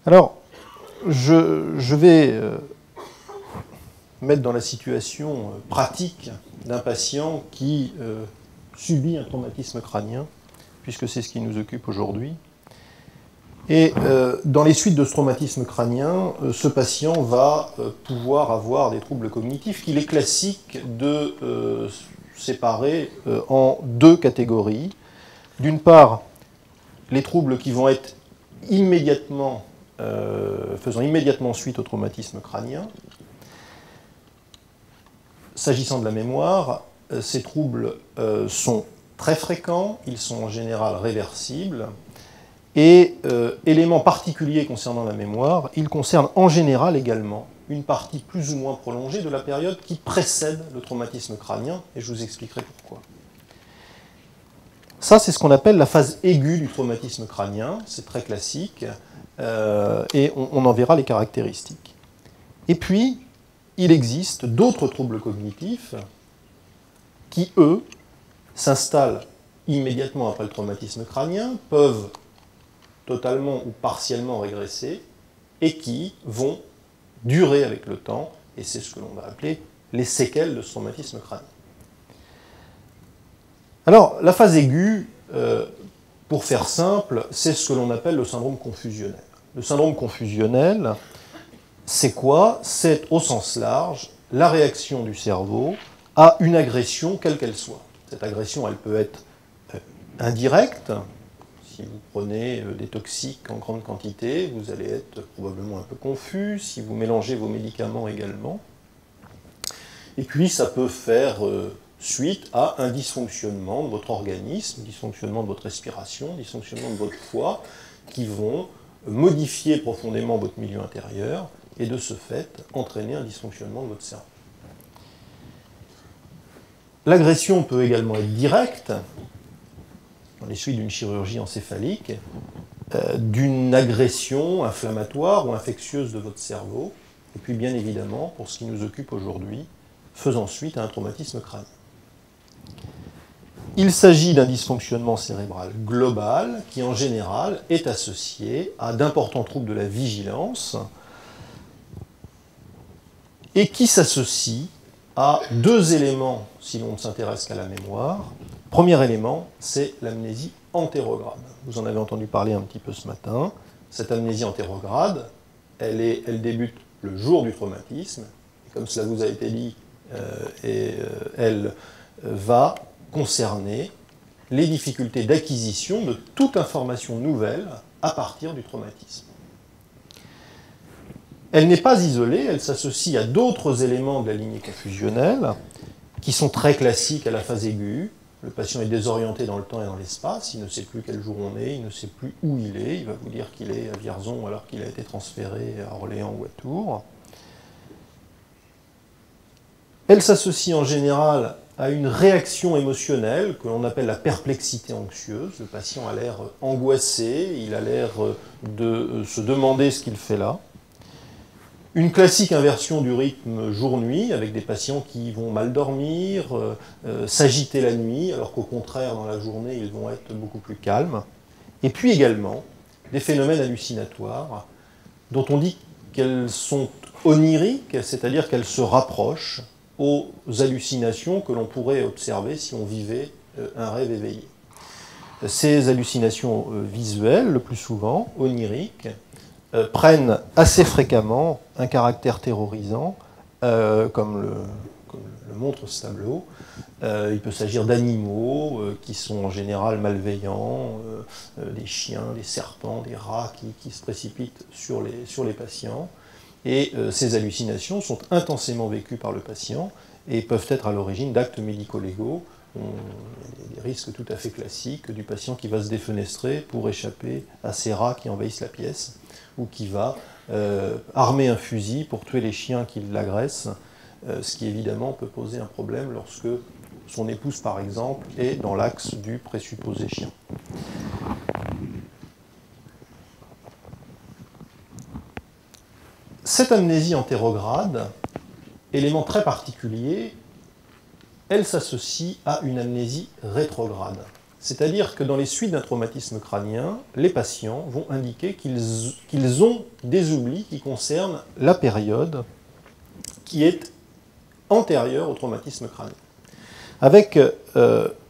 Alors, je vais mettre dans la situation pratique d'un patient qui subit un traumatisme crânien, puisque c'est ce qui nous occupe aujourd'hui. Et dans les suites de ce traumatisme crânien, ce patient va pouvoir avoir des troubles cognitifs qu'il est classique de séparer en deux catégories. D'une part, les troubles qui vont être immédiatement, faisant immédiatement suite au traumatisme crânien. S'agissant de la mémoire, ces troubles sont très fréquents, ils sont en général réversibles. Et élément particulier concernant la mémoire, il concerne en général également une partie plus ou moins prolongée de la période qui précède le traumatisme crânien, et je vous expliquerai pourquoi. Ça, c'est ce qu'on appelle la phase aiguë du traumatisme crânien, c'est très classique, et on en verra les caractéristiques. Et puis, il existe d'autres troubles cognitifs qui, eux, s'installent immédiatement après le traumatisme crânien, peuvent totalement ou partiellement régresser, et qui vont durer avec le temps, et c'est ce que l'on va appeler les séquelles de ce traumatisme crânien. Alors, la phase aiguë, pour faire simple, c'est ce que l'on appelle le syndrome confusionnel. Le syndrome confusionnel, c'est quoi? C'est, au sens large, la réaction du cerveau à une agression, quelle qu'elle soit. Cette agression, elle peut être indirecte. Si vous prenez des toxiques en grande quantité, vous allez être probablement un peu confus. Si vous mélangez vos médicaments également. Et puis, ça peut faire suite à un dysfonctionnement de votre organisme, dysfonctionnement de votre respiration, dysfonctionnement de votre foie, qui vont modifier profondément votre milieu intérieur et de ce fait entraîner un dysfonctionnement de votre cerveau. L'agression peut également être directe, dans les suites d'une chirurgie encéphalique, d'une agression inflammatoire ou infectieuse de votre cerveau, et puis bien évidemment, pour ce qui nous occupe aujourd'hui, faisant suite à un traumatisme crânien. Il s'agit d'un dysfonctionnement cérébral global qui, en général, est associé à d'importants troubles de la vigilance et qui s'associe à deux éléments, si l'on ne s'intéresse qu'à la mémoire. Premier élément, c'est l'amnésie antérograde. Vous en avez entendu parler un petit peu ce matin. Cette amnésie antérograde, elle débute le jour du traumatisme. Et comme cela vous a été dit, elle va concerner les difficultés d'acquisition de toute information nouvelle à partir du traumatisme. Elle n'est pas isolée, elle s'associe à d'autres éléments de la lignée confusionnelle qui sont très classiques à la phase aiguë. Le patient est désorienté dans le temps et dans l'espace, il ne sait plus quel jour on est, il ne sait plus où il est, il va vous dire qu'il est à Vierzon alors qu'il a été transféré à Orléans ou à Tours. Elle s'associe en général à une réaction émotionnelle que l'on appelle la perplexité anxieuse. Le patient a l'air angoissé, il a l'air de se demander ce qu'il fait là. Une classique inversion du rythme jour-nuit, avec des patients qui vont mal dormir, s'agiter la nuit, alors qu'au contraire, dans la journée, ils vont être beaucoup plus calmes. Et puis également, des phénomènes hallucinatoires, dont on dit qu'elles sont oniriques, c'est-à-dire qu'elles se rapprochent aux hallucinations que l'on pourrait observer si on vivait un rêve éveillé. Ces hallucinations visuelles, le plus souvent, oniriques, prennent assez fréquemment un caractère terrorisant, comme le montre ce tableau. Il peut s'agir d'animaux qui sont en général malveillants, des chiens, des serpents, des rats qui se précipitent sur les patients. Et ces hallucinations sont intensément vécues par le patient et peuvent être à l'origine d'actes médico-légaux. Il y a des risques tout à fait classiques du patient qui va se défenestrer pour échapper à ces rats qui envahissent la pièce, ou qui va armer un fusil pour tuer les chiens qui l'agressent, ce qui évidemment peut poser un problème lorsque son épouse, par exemple, est dans l'axe du présupposé chien. Cette amnésie antérograde, élément très particulier, elle s'associe à une amnésie rétrograde. C'est-à-dire que dans les suites d'un traumatisme crânien, les patients vont indiquer qu'ils ont des oublis qui concernent la période qui est antérieure au traumatisme crânien. Avec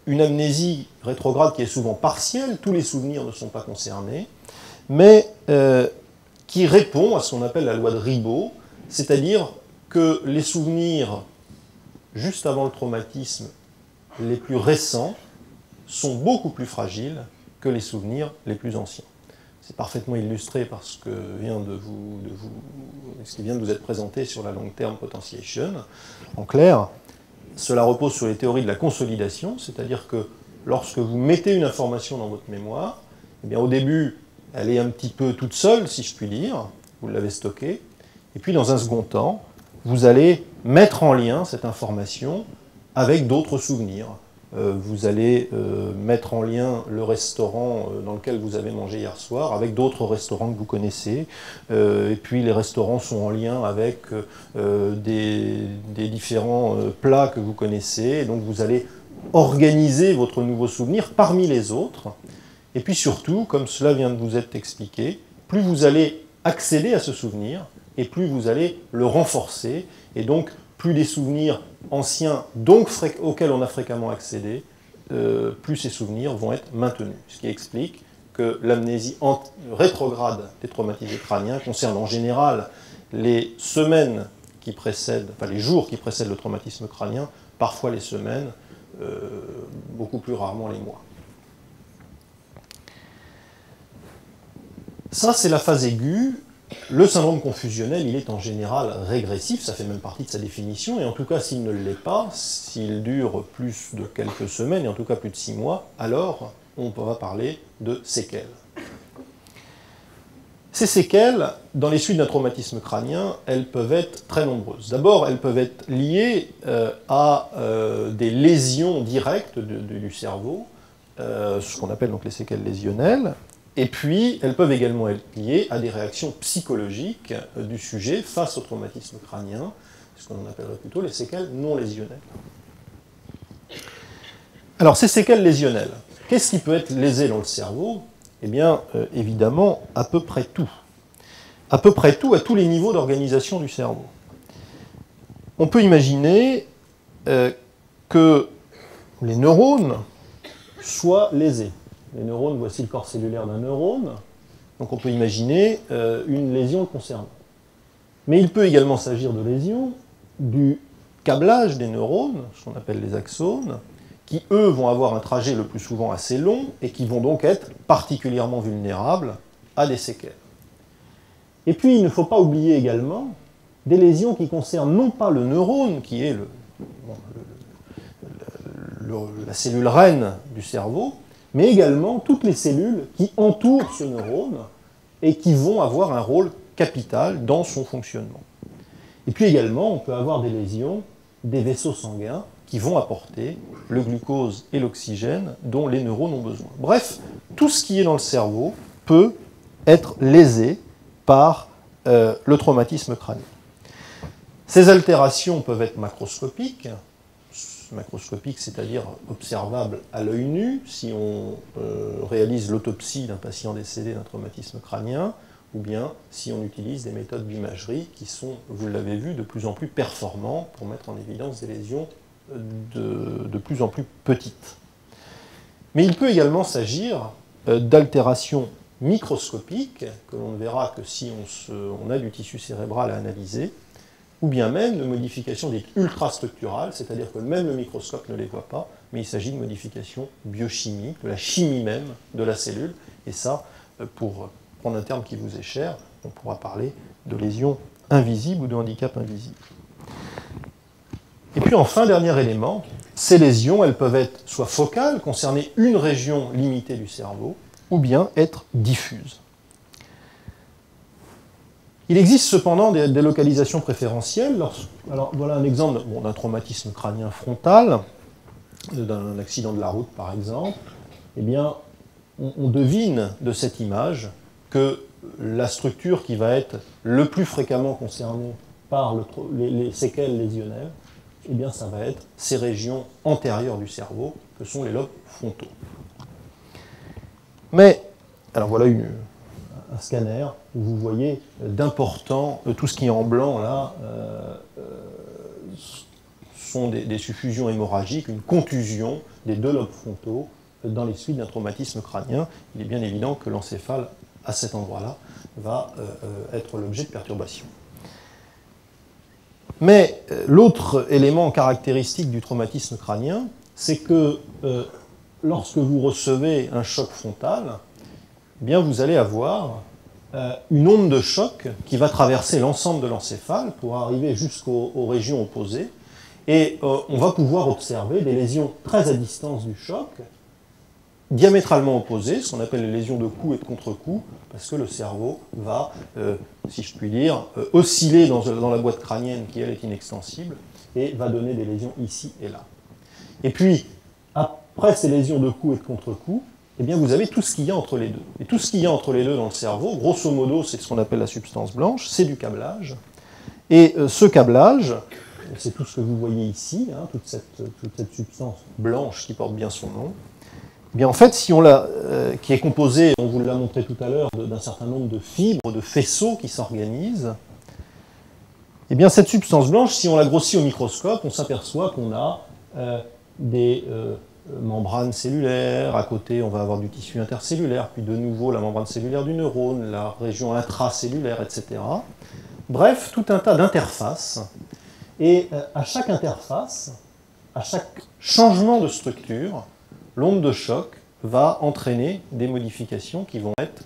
une amnésie rétrograde qui est souvent partielle, tous les souvenirs ne sont pas concernés, mais qui répond à ce qu'on appelle la loi de Ribot, c'est-à-dire que les souvenirs juste avant le traumatisme, les plus récents, sont beaucoup plus fragiles que les souvenirs les plus anciens. C'est parfaitement illustré par ce qui vient de vous être présenté sur la long-term potentiation. En clair, cela repose sur les théories de la consolidation, c'est-à-dire que lorsque vous mettez une information dans votre mémoire, eh bien, au début, elle est un petit peu toute seule, si je puis dire, vous l'avez stockée, et puis dans un second temps, vous allez mettre en lien cette information avec d'autres souvenirs. Vous allez mettre en lien le restaurant dans lequel vous avez mangé hier soir avec d'autres restaurants que vous connaissez. Et puis les restaurants sont en lien avec des différents plats que vous connaissez. Et donc vous allez organiser votre nouveau souvenir parmi les autres. Et puis surtout, comme cela vient de vous être expliqué, plus vous allez accéder à ce souvenir, et plus vous allez le renforcer. Et donc, plus les souvenirs anciens auxquels on a fréquemment accédé, plus ces souvenirs vont être maintenus. Ce qui explique que l'amnésie rétrograde des traumatisés crâniens concerne en général les semaines qui précèdent, enfin les jours qui précèdent le traumatisme crânien, parfois les semaines, beaucoup plus rarement les mois. Ça, c'est la phase aiguë. Le syndrome confusionnel, il est en général régressif, ça fait même partie de sa définition, et en tout cas, s'il ne l'est pas, s'il dure plus de quelques semaines, et en tout cas plus de 6 mois, alors on va parler de séquelles. Ces séquelles, dans les suites d'un traumatisme crânien, elles peuvent être très nombreuses. D'abord, elles peuvent être liées à des lésions directes du cerveau, ce qu'on appelle donc les séquelles lésionnelles. Et puis, elles peuvent également être liées à des réactions psychologiques du sujet face au traumatisme crânien, ce qu'on appellerait plutôt les séquelles non lésionnelles. Alors, ces séquelles lésionnelles, qu'est-ce qui peut être lésé dans le cerveau? Eh bien, évidemment, à peu près tout. À peu près tout, à tous les niveaux d'organisation du cerveau. On peut imaginer que les neurones soient lésés. Les neurones, voici le corps cellulaire d'un neurone. Donc on peut imaginer une lésion le concernant. Mais il peut également s'agir de lésions du câblage des neurones, ce qu'on appelle les axones, qui eux vont avoir un trajet le plus souvent assez long et qui vont donc être particulièrement vulnérables à des séquelles. Et puis il ne faut pas oublier également des lésions qui concernent non pas le neurone, qui est la cellule reine du cerveau, mais également toutes les cellules qui entourent ce neurone et qui vont avoir un rôle capital dans son fonctionnement. Et puis également, on peut avoir des lésions des vaisseaux sanguins qui vont apporter le glucose et l'oxygène dont les neurones ont besoin. Bref, tout ce qui est dans le cerveau peut être lésé par le traumatisme crânien. Ces altérations peuvent être macroscopiques, c'est-à-dire observable à l'œil nu, si on réalise l'autopsie d'un patient décédé d'un traumatisme crânien, ou bien si on utilise des méthodes d'imagerie qui sont, vous l'avez vu, de plus en plus performantes pour mettre en évidence des lésions de plus en plus petites. Mais il peut également s'agir d'altérations microscopiques, que l'on ne verra que si on a du tissu cérébral à analyser, ou bien même de modifications dites ultrastructurales, c'est-à-dire que même le microscope ne les voit pas, mais il s'agit de modifications biochimiques, de la chimie même de la cellule. Et ça, pour prendre un terme qui vous est cher, on pourra parler de lésions invisibles ou de handicap invisible. Et puis enfin, dernier élément, ces lésions, elles peuvent être soit focales, concerner une région limitée du cerveau, ou bien être diffuses. Il existe cependant des localisations préférentielles. Alors voilà un exemple d'un traumatisme crânien frontal, d'un accident de la route par exemple. Eh bien, on devine de cette image que la structure qui va être le plus fréquemment concernée par les séquelles lésionnelles, eh bien, ça va être ces régions antérieures du cerveau, que sont les lobes frontaux. Mais, alors voilà un scanner où vous voyez d'importants, tout ce qui est en blanc là, sont des suffusions hémorragiques, une contusion des deux lobes frontaux dans les suites d'un traumatisme crânien. Il est bien évident que l'encéphale, à cet endroit-là, va être l'objet de perturbations. Mais l'autre élément caractéristique du traumatisme crânien, c'est que lorsque vous recevez un choc frontal, eh bien vous allez avoir une onde de choc qui va traverser l'ensemble de l'encéphale pour arriver jusqu'aux régions opposées. Et on va pouvoir observer des lésions très à distance du choc, diamétralement opposées, ce qu'on appelle les lésions de coup et de contre-coup, parce que le cerveau va, si je puis dire, osciller dans la boîte crânienne qui, elle, est inextensible, et va donner des lésions ici et là. Et puis, après ces lésions de coup et de contre-coup, eh bien, vous avez tout ce qu'il y a entre les deux. Et tout ce qu'il y a entre les deux dans le cerveau, grosso modo, c'est ce qu'on appelle la substance blanche, c'est du câblage. Et ce câblage, c'est tout ce que vous voyez ici, hein, toute cette substance blanche qui porte bien son nom. Eh bien, en fait, si on qui est composée, on vous l'a montré tout à l'heure, d'un certain nombre de fibres, de faisceaux qui s'organisent, eh bien, cette substance blanche, si on la grossit au microscope, on s'aperçoit qu'on a des membranes cellulaires, à côté, on va avoir du tissu intercellulaire, puis de nouveau la membrane cellulaire du neurone, la région intracellulaire, etc. Bref, tout un tas d'interfaces. Et à chaque interface, à chaque changement de structure, l'onde de choc va entraîner des modifications qui vont être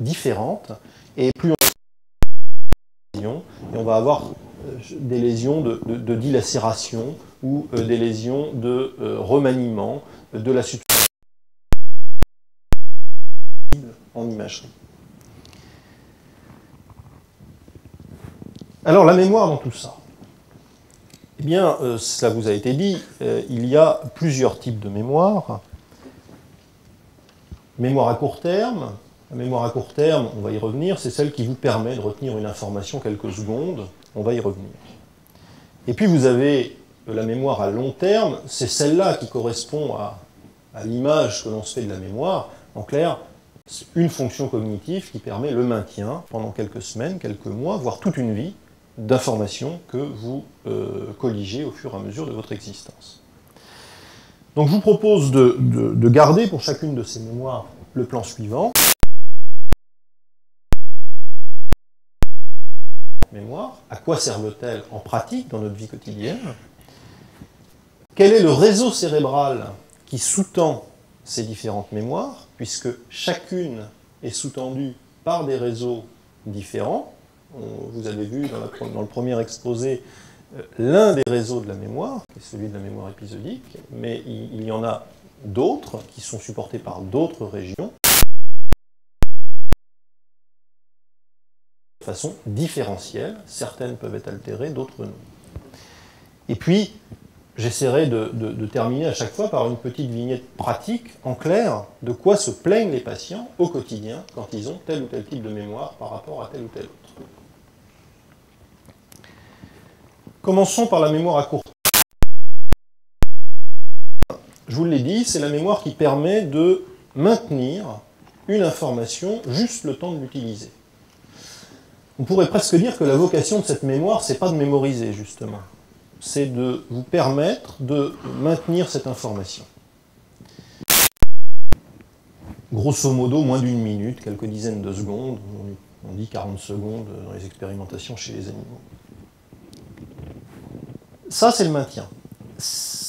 différentes. Et plus on et on va avoir des lésions de dilacération ou des lésions de remaniement de la substance en imagerie. Alors la mémoire dans tout ça. Eh bien, cela vous a été dit, il y a plusieurs types de mémoire. Mémoire à court terme. La mémoire à court terme, on va y revenir, c'est celle qui vous permet de retenir une information quelques secondes. On va y revenir. Et puis vous avez la mémoire à long terme, c'est celle-là qui correspond à l'image que l'on se fait de la mémoire. En clair, une fonction cognitive qui permet le maintien pendant quelques semaines, quelques mois, voire toute une vie, d'informations que vous colligez au fur et à mesure de votre existence. Donc je vous propose de garder pour chacune de ces mémoires le plan suivant. Mémoire, à quoi servent-elles en pratique dans notre vie quotidienne? Quel est le réseau cérébral qui sous-tend ces différentes mémoires, puisque chacune est sous-tendue par des réseaux différents. Vous avez vu dans le premier exposé l'un des réseaux de la mémoire, qui est celui de la mémoire épisodique, mais il y en a d'autres qui sont supportés par d'autres régions de façon différentielle. Certaines peuvent être altérées, d'autres non. Et puis, j'essaierai de terminer à chaque fois par une petite vignette pratique, en clair, de quoi se plaignent les patients au quotidien quand ils ont tel ou tel type de mémoire par rapport à tel ou tel autre. Commençons par la mémoire à court terme. Je vous l'ai dit, c'est la mémoire qui permet de maintenir une information juste le temps de l'utiliser. On pourrait presque dire que la vocation de cette mémoire, c'est pas de mémoriser, justement. C'est de vous permettre de maintenir cette information. Grosso modo, moins d'une minute, quelques dizaines de secondes, on dit 40 secondes dans les expérimentations chez les animaux. Ça, c'est le maintien.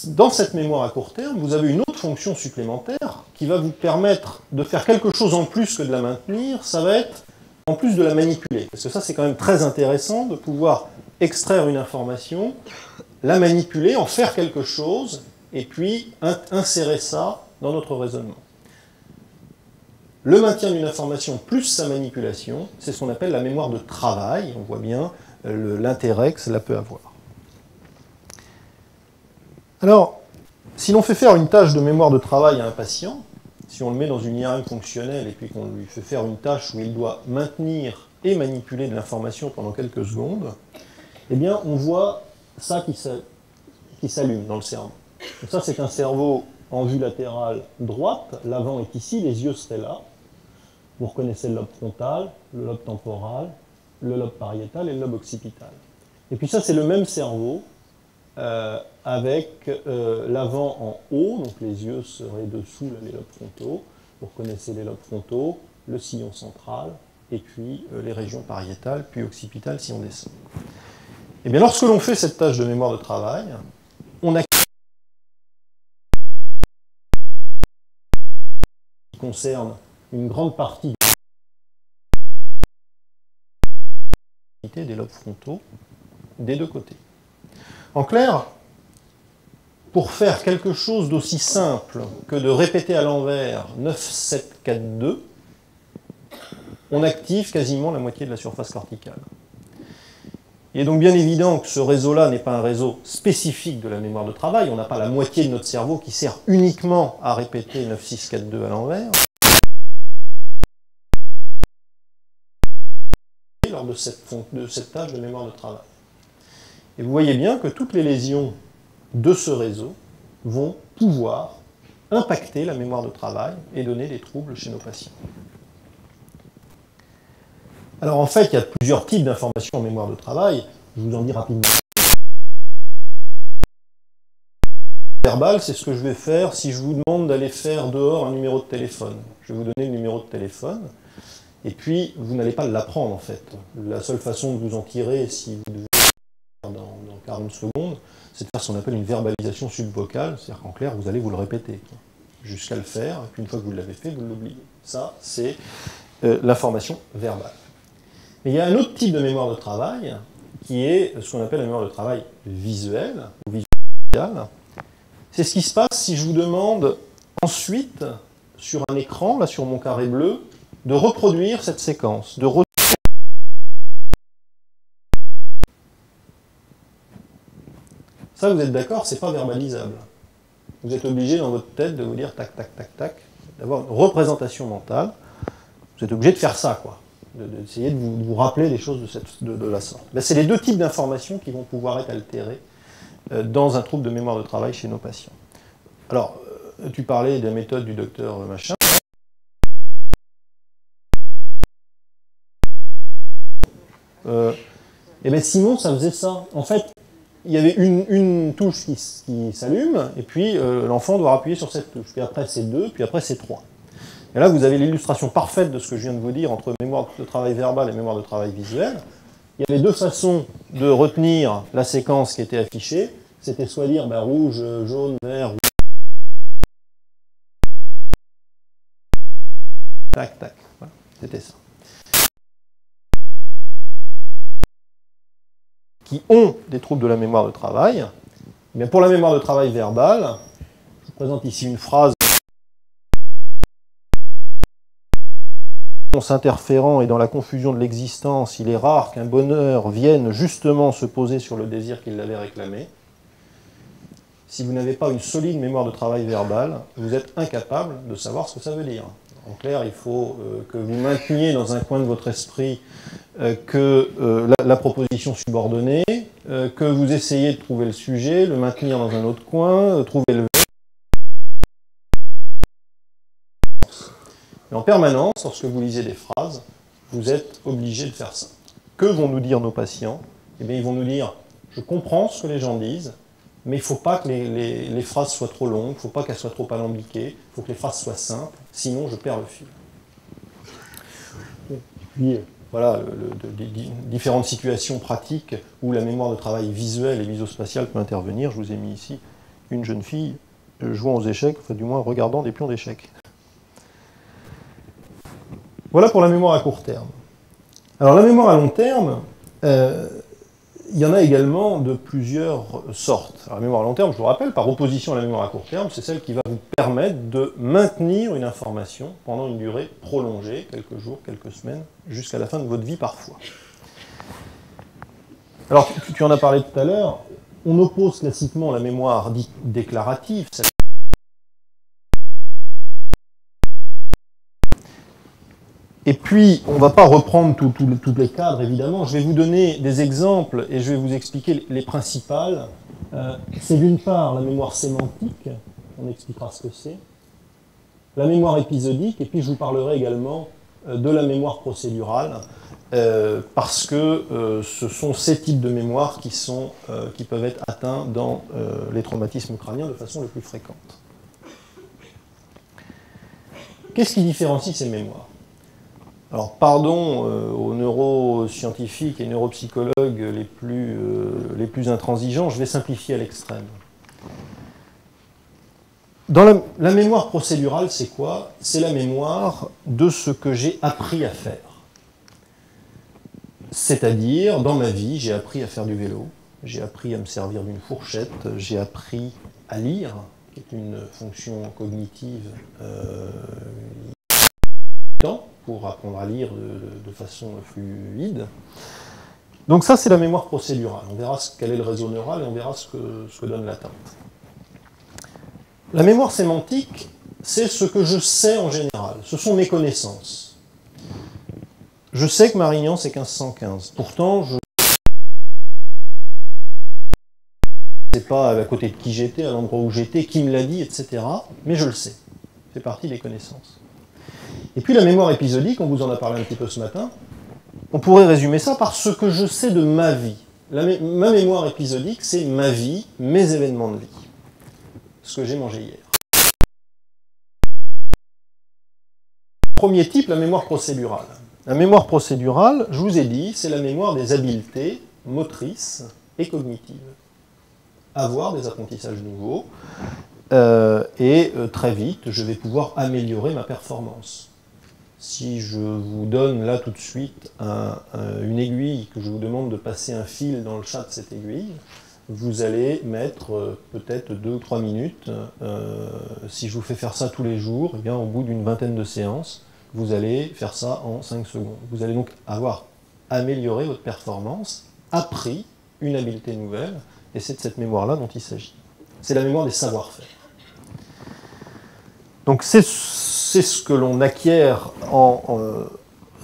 Dans cette mémoire à court terme, vous avez une autre fonction supplémentaire qui va vous permettre de faire quelque chose en plus que de la maintenir, ça va être en plus de la manipuler. Parce que ça, c'est quand même très intéressant de pouvoir extraire une information, la manipuler, en faire quelque chose, et puis insérer ça dans notre raisonnement. Le maintien d'une information plus sa manipulation, c'est ce qu'on appelle la mémoire de travail. On voit bien l'intérêt que cela peut avoir. Alors, si l'on fait faire une tâche de mémoire de travail à un patient, si on le met dans une IRM fonctionnelle et puis qu'on lui fait faire une tâche où il doit maintenir et manipuler de l'information pendant quelques secondes, eh bien, on voit ça qui s'allume dans le cerveau. Donc ça, c'est un cerveau en vue latérale droite, l'avant est ici, les yeux seraient là. Vous reconnaissez le lobe frontal, le lobe temporal, le lobe pariétal et le lobe occipital. Et puis ça, c'est le même cerveau, avec l'avant en haut, donc les yeux seraient dessous, là, les lobes frontaux. Vous reconnaissez les lobes frontaux, le sillon central, et puis les régions pariétales, puis occipitales si on descend. Et bien, lorsque l'on fait cette tâche de mémoire de travail, on a qui concerne une grande partie des lobes frontaux des deux côtés. En clair, pour faire quelque chose d'aussi simple que de répéter à l'envers 9, 7, 4, 2, on active quasiment la moitié de la surface corticale. Il est donc bien évident que ce réseau-là n'est pas un réseau spécifique de la mémoire de travail. On n'a pas la moitié de notre cerveau qui sert uniquement à répéter 9, 6, 4, 2 à l'envers. Lors de cette tâche de mémoire de travail. Et vous voyez bien que toutes les lésions de ce réseau vont pouvoir impacter la mémoire de travail et donner des troubles chez nos patients. Alors en fait, il y a plusieurs types d'informations en mémoire de travail. Je vous en dis rapidement. Verbal, c'est ce que je vais faire si je vous demande d'aller faire dehors un numéro de téléphone. Je vais vous donner le numéro de téléphone, et puis vous n'allez pas l'apprendre en fait. La seule façon de vous en tirer, si vous devez faire dans 40 secondes, c'est de faire ce qu'on appelle une verbalisation subvocale, c'est-à-dire qu'en clair, vous allez vous le répéter, jusqu'à le faire, et puis une fois que vous l'avez fait, vous l'oubliez. Ça, c'est l'information verbale. Mais il y a un autre type de mémoire de travail, qui est ce qu'on appelle la mémoire de travail visuelle, ou visuelle. C'est ce qui se passe si je vous demande ensuite, sur un écran, là sur mon carré bleu, de reproduire cette séquence. Ça, vous êtes d'accord, c'est pas verbalisable. Vous êtes obligé dans votre tête de vous dire tac, tac, tac, tac, d'avoir une représentation mentale. Vous êtes obligé de faire ça, quoi. D'essayer de vous rappeler les choses de la sorte. Ben, c'est les deux types d'informations qui vont pouvoir être altérées dans un trouble de mémoire de travail chez nos patients. Alors, tu parlais de la méthode du docteur machin. Et bien Simon, ça faisait ça. En fait, il y avait une touche qui s'allume, et puis l'enfant doit appuyer sur cette touche. Puis après, c'est 2, puis après, c'est 3. Et là, vous avez l'illustration parfaite de ce que je viens de vous dire entre mémoire de travail verbal et mémoire de travail visuel. Il y avait deux façons de retenir la séquence qui était affichée. C'était soit dire ben, rouge, jaune, vert, rouge. Tac, tac. Voilà, c'était ça. Qui ont des troubles de la mémoire de travail. Mais pour la mémoire de travail verbale, je vous présente ici une phrase. S'interférant et dans la confusion de l'existence, il est rare qu'un bonheur vienne justement se poser sur le désir qu'il l'avait réclamé. Si vous n'avez pas une solide mémoire de travail verbale, vous êtes incapable de savoir ce que ça veut dire. En clair, il faut que vous mainteniez dans un coin de votre esprit la proposition subordonnée, que vous essayez de trouver le sujet, le maintenir dans un autre coin, trouver le verbe. Et en permanence, lorsque vous lisez des phrases, vous êtes obligé de faire ça. Que vont nous dire nos patients? Eh bien, ils vont nous dire « Je comprends ce que les gens disent, mais il ne faut pas que les phrases soient trop longues, il ne faut pas qu'elles soient trop alambiquées, il faut que les phrases soient simples, sinon je perds le fil. » Puis, voilà, différentes situations pratiques où la mémoire de travail visuelle et visospatiale peut intervenir. Je vous ai mis ici une jeune fille jouant aux échecs, enfin du moins regardant des pions d'échecs. Voilà pour la mémoire à court terme. Alors la mémoire à long terme, il y en a également de plusieurs sortes. Alors, la mémoire à long terme, je vous rappelle, par opposition à la mémoire à court terme, c'est celle qui va vous permettre de maintenir une information pendant une durée prolongée, quelques jours, quelques semaines, jusqu'à la fin de votre vie parfois. Alors tu en as parlé tout à l'heure, on oppose classiquement la mémoire dite déclarative, et puis, on ne va pas reprendre tous les cadres, évidemment. Je vais vous donner des exemples et je vais vous expliquer les principales. C'est d'une part la mémoire sémantique. on expliquera ce que c'est. La mémoire épisodique, et puis je vous parlerai également de la mémoire procédurale, parce que ce sont ces types de mémoires qui peuvent être atteints dans les traumatismes crâniens de façon la plus fréquente. Qu'est-ce qui différencie ces mémoires? Alors, pardon aux neuroscientifiques et neuropsychologues les plus intransigeants, je vais simplifier à l'extrême. Dans la mémoire procédurale, c'est quoi? C'est la mémoire de ce que j'ai appris à faire. C'est-à-dire, dans ma vie, j'ai appris à faire du vélo, j'ai appris à me servir d'une fourchette, j'ai appris à lire, qui est une fonction cognitive pour apprendre à lire de façon fluide. Donc ça, c'est la mémoire procédurale. On verra quel est le réseau neural et on verra ce que donne l'atteinte. La mémoire sémantique, c'est ce que je sais en général. Ce sont mes connaissances. Je sais que Marignan, c'est 1515. Pourtant, je ne sais pas à côté de qui j'étais, à l'endroit où j'étais, qui me l'a dit, etc. Mais je le sais. Ça fait partie des connaissances. Et puis la mémoire épisodique, on vous en a parlé un petit peu ce matin, on pourrait résumer ça par ce que je sais de ma vie. Ma mémoire épisodique, c'est ma vie, mes événements de vie. Ce que j'ai mangé hier. Premier type, la mémoire procédurale. La mémoire procédurale, je vous ai dit, c'est la mémoire des habiletés motrices et cognitives. Avoir des apprentissages nouveaux, et très vite, je vais pouvoir améliorer ma performance. Si je vous donne là tout de suite une aiguille, que je vous demande de passer un fil dans le chat de cette aiguille, vous allez mettre peut-être 2 ou 3 minutes. Si je vous fais faire ça tous les jours, eh bien, au bout d'une vingtaine de séances, vous allez faire ça en 5 secondes. Vous allez donc avoir amélioré votre performance, appris une habileté nouvelle, et c'est de cette mémoire-là dont il s'agit. C'est la mémoire des savoir-faire. Donc c'est ce que l'on acquiert en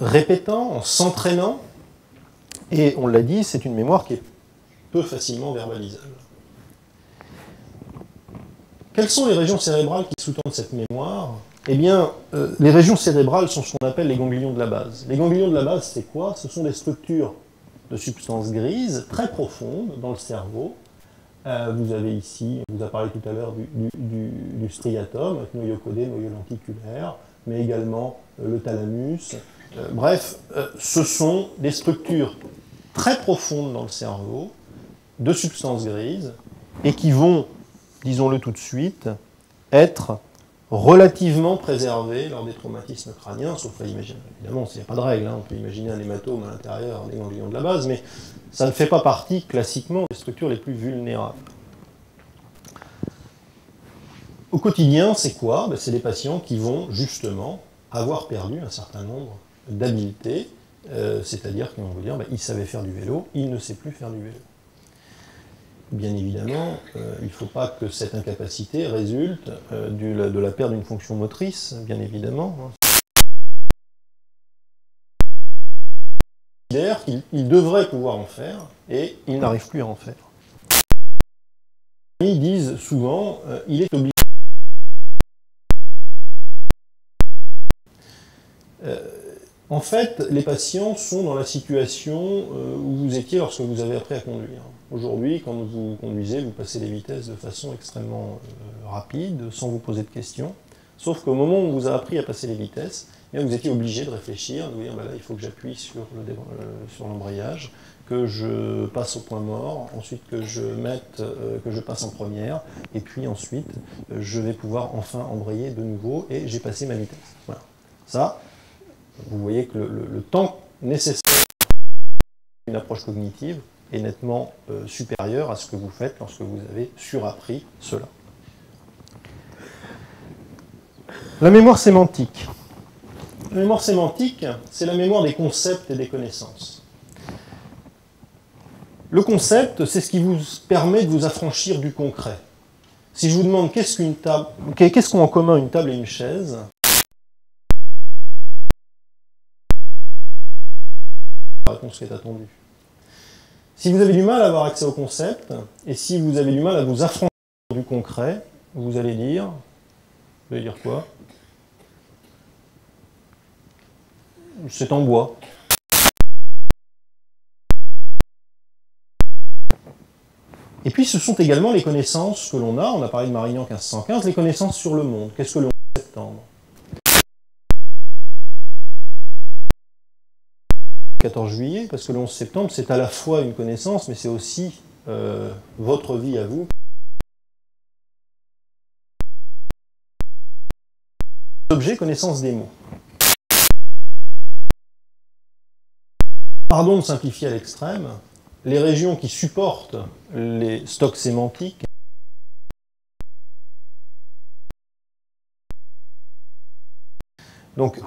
répétant, en s'entraînant, et on l'a dit, c'est une mémoire qui est peu facilement verbalisable. Quelles sont les régions cérébrales qui sous-tendent cette mémoire? Eh bien, les régions cérébrales sont ce qu'on appelle les ganglions de la base. Les ganglions de la base, c'est quoi? Ce sont des structures de substances grises très profondes dans le cerveau. Vous avez ici, on vous a parlé tout à l'heure du striatum, avec noyau codé, noyau lenticulaire, mais également le thalamus. Bref, ce sont des structures très profondes dans le cerveau, de substances grises, et qui vont, disons-le tout de suite, être relativement préservées lors des traumatismes crâniens, sauf à imaginer, évidemment, s'il n'y a pas de règle, hein, on peut imaginer un hématome à l'intérieur des ganglions de la base, mais ça ne fait pas partie, classiquement, des structures les plus vulnérables. Au quotidien, c'est quoi? C'est des patients qui vont, justement, avoir perdu un certain nombre d'habiletés, c'est-à-dire qu'ils vont vous dire, il savait faire du vélo, il ne sait plus faire du vélo. Bien évidemment, il ne faut pas que cette incapacité résulte de la perte d'une fonction motrice, bien évidemment. Il devrait pouvoir en faire, et il n'arrive plus à en faire. Ils disent souvent, il est obligé. En fait, les patients sont dans la situation où vous étiez lorsque vous avez appris à conduire. Aujourd'hui, quand vous conduisez, vous passez les vitesses de façon extrêmement rapide, sans vous poser de questions. Sauf qu'au moment où on vous a appris à passer les vitesses, eh bien, vous étiez obligé de réfléchir, de vous dire, là, il faut que j'appuie sur l'embrayage, que je passe au point mort, ensuite que je passe en première, et puis ensuite, je vais pouvoir enfin embrayer de nouveau, et j'ai passé ma vitesse. Voilà. Ça, vous voyez que le temps nécessaire pour une approche cognitive est nettement supérieur à ce que vous faites lorsque vous avez surappris cela. La mémoire sémantique. La mémoire sémantique, c'est la mémoire des concepts et des connaissances. Le concept, c'est ce qui vous permet de vous affranchir du concret. Si je vous demande qu'est-ce qu'ont en commun une table et une chaise, la réponse qui est attendue. Si vous avez du mal à avoir accès au concept, et si vous avez du mal à vous affranchir du concret, vous allez dire quoi? C'est en bois. Et puis ce sont également les connaissances que l'on a, on a parlé de Marignan 1515, les connaissances sur le monde. Qu'est-ce que le 11 septembre? 14 juillet, parce que le 11 septembre, c'est à la fois une connaissance, mais c'est aussi votre vie à vous. Objet, connaissance des mots. Pardon de simplifier à l'extrême, les régions qui supportent les stocks sémantiques donc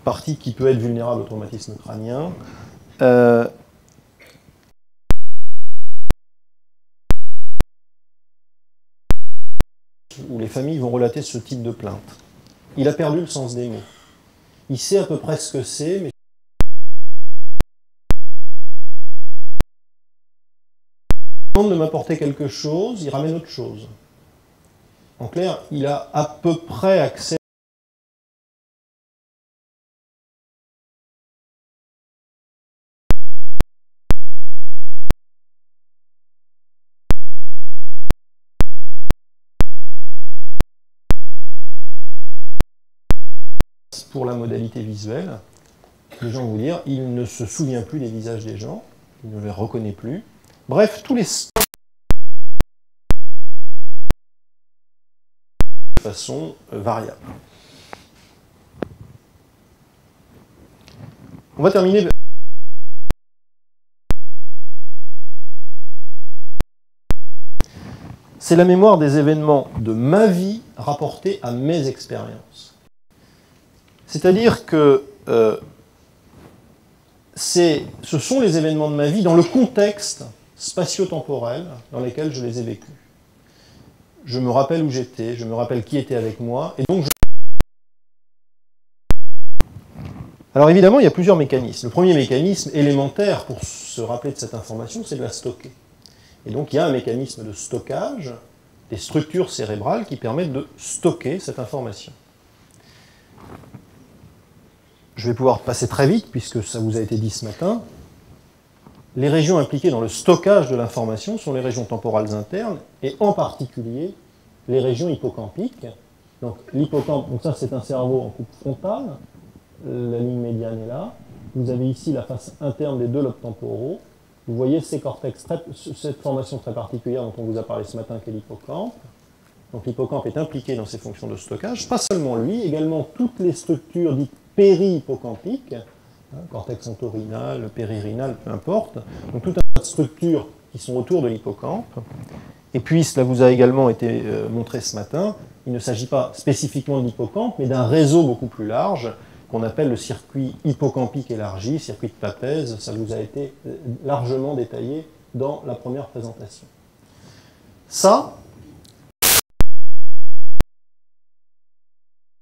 partie qui peut être vulnérable au traumatisme crânien, où les familles vont relater ce type de plainte. Il a perdu le sens des mots. Il sait à peu près ce que c'est, mais il demande de m'apporter quelque chose, il ramène autre chose. En clair, il a à peu près accès pour la modalité visuelle. Les gens vont vous dire, il ne se souvient plus des visages des gens, il ne les reconnaît plus. Bref, tous les de façon variable. On va terminer. C'est la mémoire des événements de ma vie rapportés à mes expériences. C'est-à-dire que ce sont les événements de ma vie dans le contexte spatio-temporel dans lequel je les ai vécus. Je me rappelle où j'étais, je me rappelle qui était avec moi, et donc Alors évidemment, il y a plusieurs mécanismes. Le premier mécanisme élémentaire pour se rappeler de cette information, c'est de la stocker. Et donc il y a un mécanisme de stockage des structures cérébrales qui permettent de stocker cette information. Je vais pouvoir passer très vite, puisque ça vous a été dit ce matin. Les régions impliquées dans le stockage de l'information sont les régions temporales internes, et en particulier les régions hippocampiques. Donc l'hippocampe, donc ça c'est un cerveau en coupe frontale, la ligne médiane est là. Vous avez ici la face interne des deux lobes temporaux. Vous voyez ces cortex, cette formation très particulière dont on vous a parlé ce matin, qui est l'hippocampe. Donc l'hippocampe est impliqué dans ces fonctions de stockage. Pas seulement lui, également toutes les structures dites péri-hippocampiques, cortex entorhinal, péririnal, peu importe. Donc tout un tas de structures qui sont autour de l'hippocampe. Et puis, cela vous a également été montré ce matin, il ne s'agit pas spécifiquement de l'hippocampe, mais d'un réseau beaucoup plus large, qu'on appelle le circuit hippocampique élargi, circuit de Papez. Ça vous a été largement détaillé dans la première présentation. Ça,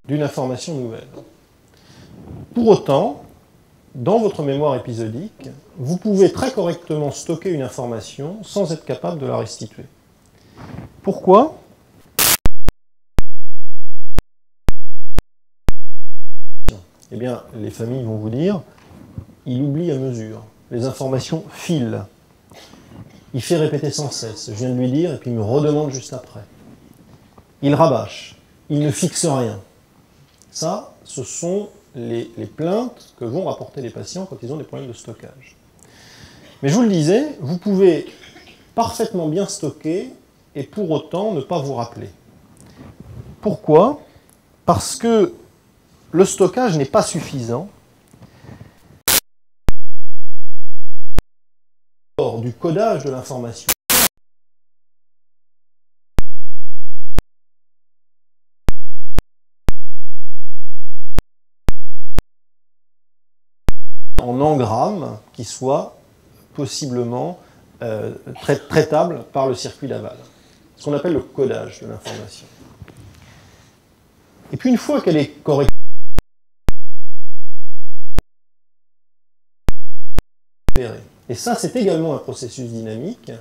d'une information nouvelle. Pour autant, dans votre mémoire épisodique, vous pouvez très correctement stocker une information sans être capable de la restituer. Pourquoi ? Eh bien, les familles vont vous dire, il oublie à mesure. Les informations filent. Il fait répéter sans cesse. Je viens de lui dire, et puis il me redemande juste après. Il rabâche. Il ne fixe rien. Ça, ce sont les plaintes que vont rapporter les patients quand ils ont des problèmes de stockage. Mais je vous le disais, vous pouvez parfaitement bien stocker et pour autant ne pas vous rappeler. Pourquoi ? Parce que le stockage n'est pas suffisant. Lors du codage de l'information, en engrammes qui soient possiblement traitables par le circuit d'aval. Ce qu'on appelle le codage de l'information. Et puis une fois qu'elle est correctement altérée, et ça c'est également un processus dynamique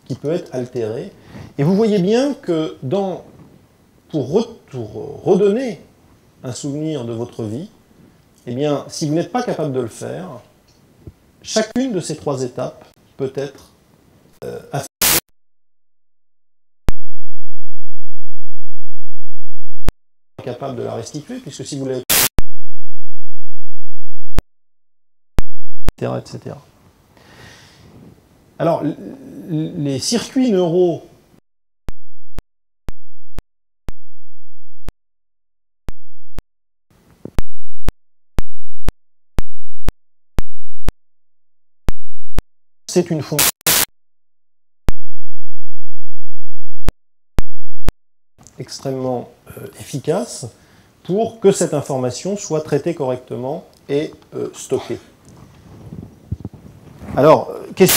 qui peut être altéré, et vous voyez bien que dans pour redonner un souvenir de votre vie, eh bien, si vous n'êtes pas capable de le faire, chacune de ces 3 étapes peut être capable de la restituer, puisque si vous l'avez etc. Alors, les circuits neuraux c'est une fonction extrêmement efficace pour que cette information soit traitée correctement et stockée. Alors, questions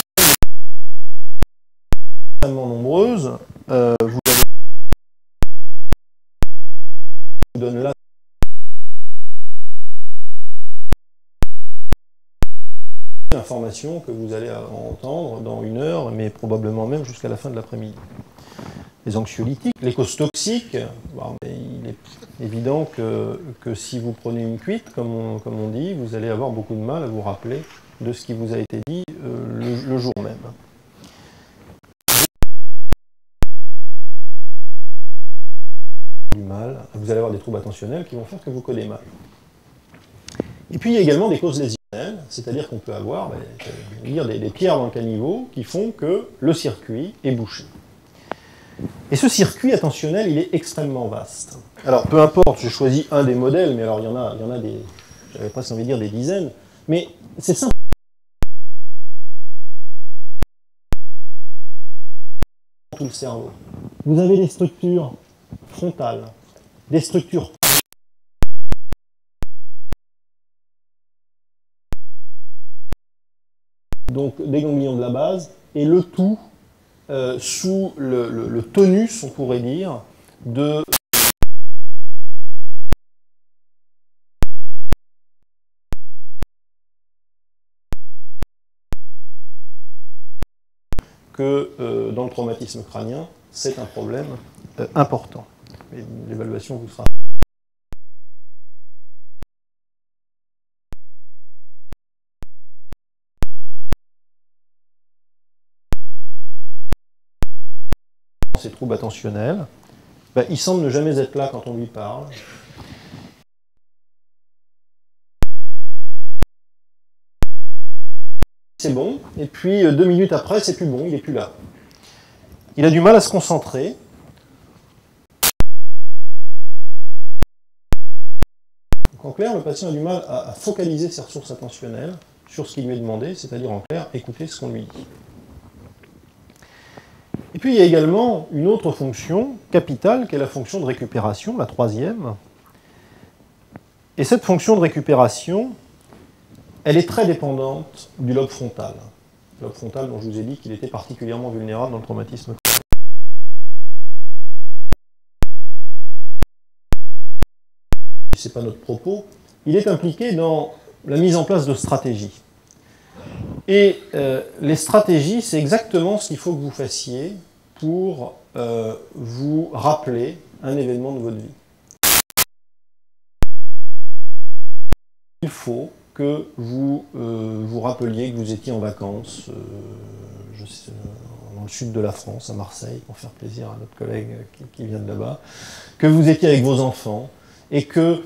extrêmement nombreuses. Vous donne là l'information que vous allez entendre dans 1 heure, mais probablement même jusqu'à la fin de l'après-midi. Les anxiolytiques, les causes toxiques, bon, il est évident que si vous prenez une cuite, comme on dit, vous allez avoir beaucoup de mal à vous rappeler de ce qui vous a été dit le jour même. Du mal, vous allez avoir des troubles attentionnels qui vont faire que vous codez mal. Et puis il y a également des causes lésionnelles, c'est-à-dire qu'on peut avoir des pierres dans le caniveau qui font que le circuit est bouché. Et ce circuit attentionnel, il est extrêmement vaste. Alors, peu importe, j'ai choisi un des modèles, mais alors il y en a des, j'avais presque envie de dire des dizaines, mais c'est simple. Tout le cerveau. Vous avez des structures frontales, des structures donc des ganglions de la base, et le tout sous le tonus, on pourrait dire, de que dans le traumatisme crânien, c'est un problème important. L'évaluation vous sera... Ces troubles attentionnels, il semble ne jamais être là quand on lui parle. C'est bon, et puis 2 minutes après, c'est plus bon, il n'est plus là. Il a du mal à se concentrer. Donc, en clair, le patient a du mal à focaliser ses ressources attentionnelles sur ce qui lui est demandé, c'est-à-dire en clair, écouter ce qu'on lui dit. Et puis il y a également une autre fonction capitale qui est la fonction de récupération, la 3e. Et cette fonction de récupération, elle est très dépendante du lobe frontal. Le lobe frontal dont je vous ai dit qu'il était particulièrement vulnérable dans le traumatisme. Ce n'est pas notre propos. Il est impliqué dans la mise en place de stratégies. Et les stratégies, c'est exactement ce qu'il faut que vous fassiez pour vous rappeler un événement de votre vie. Il faut que vous vous rappeliez que vous étiez en vacances dans le sud de la France, à Marseille, pour faire plaisir à notre collègue qui vient de là-bas, que vous étiez avec vos enfants, et que...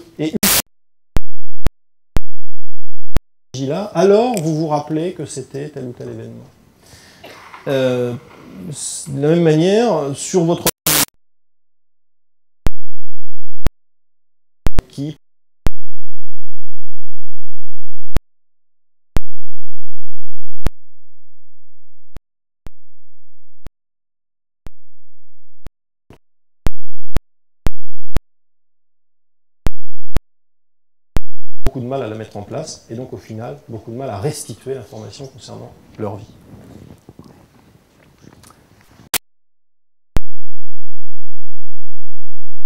là, alors vous vous rappelez que c'était tel ou tel événement. De la même manière, sur votre équipe, beaucoup de mal à la mettre en place, et donc au final, beaucoup de mal à restituer l'information concernant leur vie.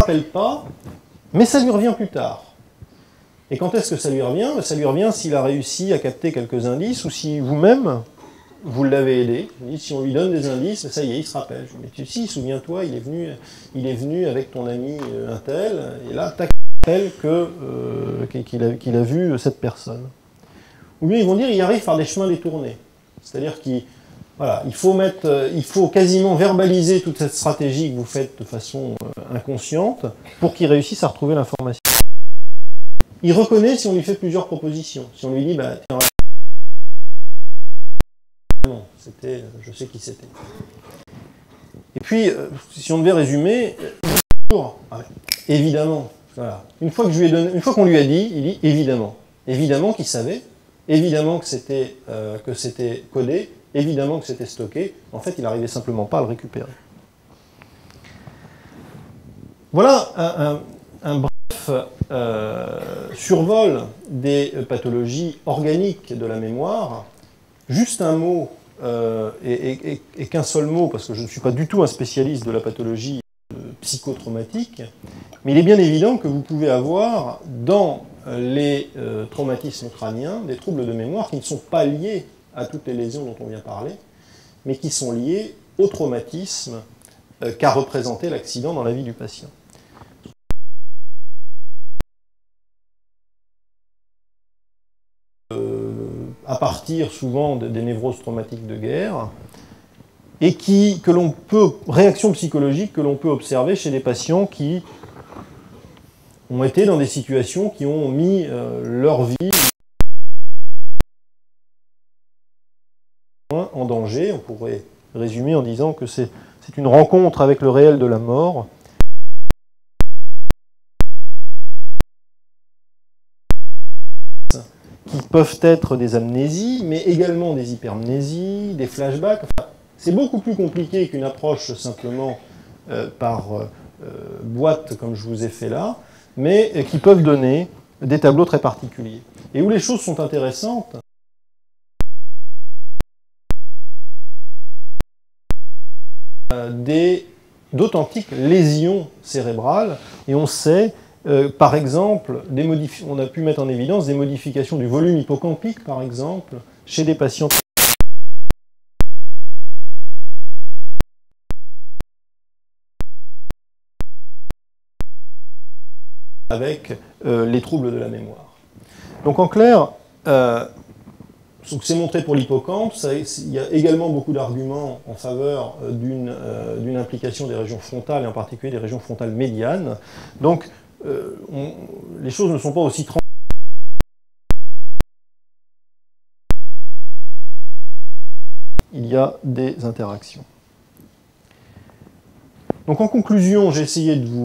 Je ne me rappelle pas, mais ça lui revient plus tard. Et quand est-ce que ça lui revient? Ça lui revient s'il a réussi à capter quelques indices, ou si vous-même, vous l'avez aidé. Si on lui donne des indices, ça y est, il se rappelle. Je lui dis, mais si, souviens-toi, il est venu avec ton ami un tel, et là, tac, il rappelle qu'il a vu cette personne. Ou bien ils vont dire, il arrive par des chemins détournés. C'est-à-dire qu'il faut quasiment verbaliser toute cette stratégie que vous faites de façon inconsciente pour qu'il réussisse à retrouver l'information. Il reconnaît si on lui fait plusieurs propositions. Si on lui dit, bah, tiens, non, je sais qui c'était. Et puis, si on devait résumer, évidemment, voilà. Une fois qu'on lui a dit, il dit évidemment. Évidemment qu'il savait, évidemment que c'était codé, évidemment que c'était stocké. En fait, il n'arrivait simplement pas à le récupérer. Voilà un bref survol des pathologies organiques de la mémoire. Juste un mot, et qu'un seul mot, parce que je ne suis pas du tout un spécialiste de la pathologie psychotraumatique, mais il est bien évident que vous pouvez avoir dans les traumatismes crâniens des troubles de mémoire qui ne sont pas liés à toutes les lésions dont on vient parler, mais qui sont liés au traumatisme qu'a représenté l'accident dans la vie du patient. À partir souvent des névroses traumatiques de guerre, et réactions psychologiques que l'on peut observer chez des patients qui ont été dans des situations qui ont mis leur vie en danger. On pourrait résumer en disant que c'est une rencontre avec le réel de la mort. Qui peuvent être des amnésies, mais également des hypermnésies, des flashbacks. Enfin, c'est beaucoup plus compliqué qu'une approche simplement par boîte, comme je vous ai fait là, mais qui peuvent donner des tableaux très particuliers. Et où les choses sont intéressantes, d'authentiques lésions cérébrales, et on sait, par exemple, on a pu mettre en évidence des modifications du volume hippocampique, par exemple, chez des patients avec les troubles de la mémoire. Donc en clair, c'est montré pour l'hippocampe, il y a également beaucoup d'arguments en faveur d'une implication des régions frontales, et en particulier des régions frontales médianes. Donc les choses ne sont pas aussi tranquilles. Il y a des interactions. Donc en conclusion, j'ai essayé de vous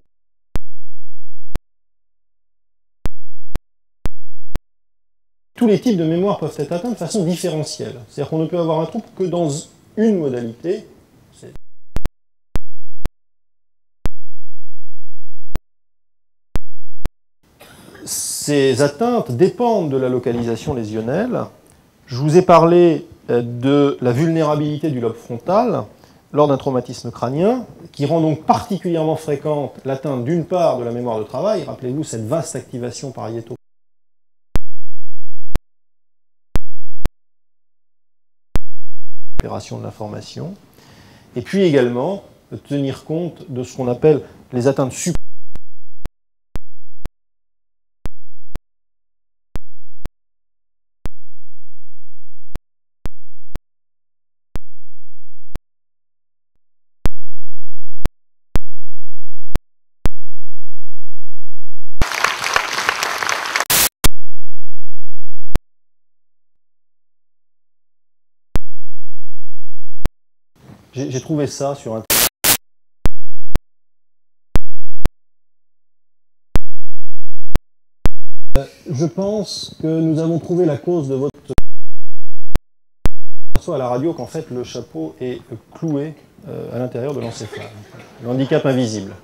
tous les types de mémoire peuvent être atteints de façon différentielle. C'est-à-dire qu'on ne peut avoir un trouble que dans une modalité. Ces atteintes dépendent de la localisation lésionnelle. Je vous ai parlé de la vulnérabilité du lobe frontal lors d'un traumatisme crânien, qui rend donc particulièrement fréquente l'atteinte d'une part de la mémoire de travail. Rappelez-vous cette vaste activation pariéto. De l'information, et puis également tenir compte de ce qu'on appelle les atteintes sup. J'ai trouvé ça sur Internet. Je pense que nous avons trouvé la cause de votre... à la radio qu'en fait le chapeau est cloué à l'intérieur de l'encéphale. Le handicap invisible.